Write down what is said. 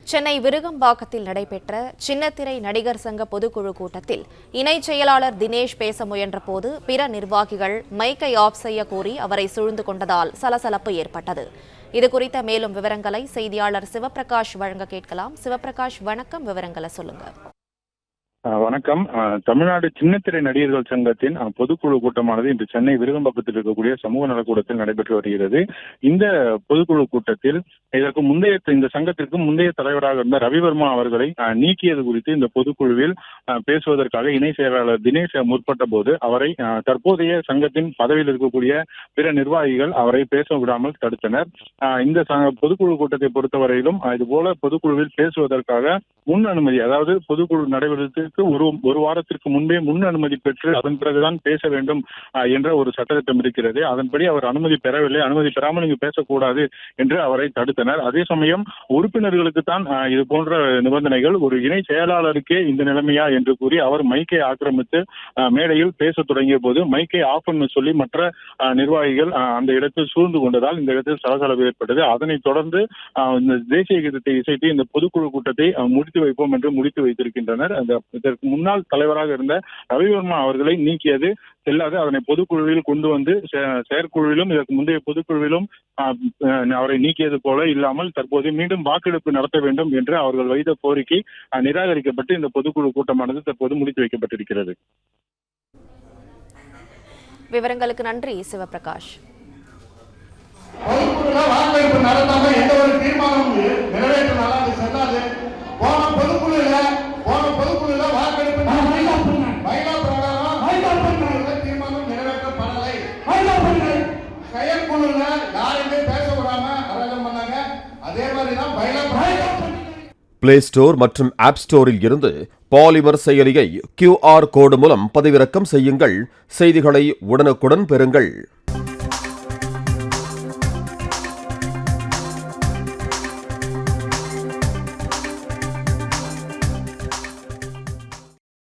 சென்னை விருகம்பாக்கத்தில் நடைபெற்ற சின்னத்திரை நடிகர் சங்க பொதுக்குழு கூட்டத்தில் இணைச் செயலாளர் தினேஷ் பேச முயன்றபோது பிற நிர்வாகிகள் மைக்கை ஆஃப் செய்ய கோரி அவரை சூழ்ந்து கொண்டதால் சலசலப்பு ஏற்பட்டது. இதுகுறித்த மேலும் விவரங்களை செய்தியாளர் சிவபிரகாஷ் வழங்க கேட்கலாம். சிவபிரகாஷ், வணக்கம். விவரங்களை சொல்லுங்க. வணக்கம். தமிழ்நாடு சின்னத்திரை நடிகர்கள் சங்கத்தின் பொதுக்குழு கூட்டமானது இன்று சென்னை விருகம்பாக்கத்தில் இருக்கக்கூடிய சமூக நலக்கூடத்தில் நடைபெற்று வருகிறது. இந்த பொதுக்குழு கூட்டத்தில் இதற்கு இந்த சங்கத்திற்கு முந்தைய தலைவராக இருந்த ரவிவர்மா அவர்களை நீக்கியது குறித்து இந்த பொதுக்குழுவில் பேசுவதற்காக இணை செயலாளர் தினேஷ் முற்பட்ட போது அவரை தற்போதைய சங்கத்தின் பதவியில் இருக்கக்கூடிய பிற நிர்வாகிகள் அவரை பேச விடாமல் தடுத்தனர். இந்த பொதுக்குழு கூட்டத்தை பொறுத்தவரையிலும் இதுபோல பொதுக்குழுவில் பேசுவதற்காக முன் அனுமதி, அதாவது பொதுக்குழு நடைபெறுவதற்கு ஒரு வாரத்திற்கு முன்பே முன் அனுமதி பெற்று அதன் பிறகுதான் பேச வேண்டும் என்ற ஒரு சட்டத்திட்டம் இருக்கிறது. அதன்படி அவர் அனுமதி பெறவில்லை. அனுமதி பெறாமல் இங்கு பேசக்கூடாது என்று அவரை தடுத்தனர். அதே சமயம் உறுப்பினர்களுக்கு தான் இது போன்ற நிபந்தனைகள், ஒரு இணை செயலாளருக்கே இந்த நிலைமையா என்று கூறி அவர் மைக்கை ஆக்கிரமித்து மேடையில் பேச தொடங்கிய போது மைக்கை ஆஃப் பண்ண சொல்லி மற்ற நிர்வாகிகள் அந்த இடத்தில் சூழ்ந்து கொண்டதால் இந்த இடத்தில் சலசலப்பு ஏற்பட்டது. அதனைத் தொடர்ந்து இந்த தேசிய கீதத்தை இசைத்து இந்த பொதுக்குழு கூட்டத்தை முடித்து வைப்போம் என்று முடித்து வைத்திருக்கின்றனர். இதற்கு முன்னாள் தலைவராக இருந்த ரவிவர்மா அவர்களை நீக்கியது செல்லாது. அதனை பொதுக்குழுவில் கொண்டு வந்து செயற்குழுவிலும் இதற்கு முந்தைய பொதுக்குழுவிலும் அவரை நீக்கியது போல இல்லாமல் தற்போது மீண்டும் வாக்கெடுப்பு நடத்த வேண்டும் என்று அவர்கள் வைத்த கோரிக்கை நிராகரிக்கப்பட்டு இந்த பொதுக்குழு கூட்டமானது தற்போது முடித்து வைக்கப்பட்டிருக்கிறது. விவரங்களுக்கு நன்றி சிவபிரகாஷ். வாக்கெடுப்பு நடத்தாம எந்த ஒரு தீர்மானம் நிறைவேற்றினாலும் அது செல்லாது. பொதுக்குழுல வாக்கெடுப்பு தீர்மானம் நிறைவேற்றப்படலை. செயற்குழுல யாருமே பேச விடாம அரங்கம் பண்ணாங்க. அதே மாதிரிதான் பிளே ஸ்டோர் மற்றும் ஆப் ஸ்டோரில் இருந்து பாலிமர் செயலியை QR கோடு மூலம் பதிவிறக்கம் செய்யுங்கள். செய்திகளை உடனுக்குடன் பெறுங்கள்.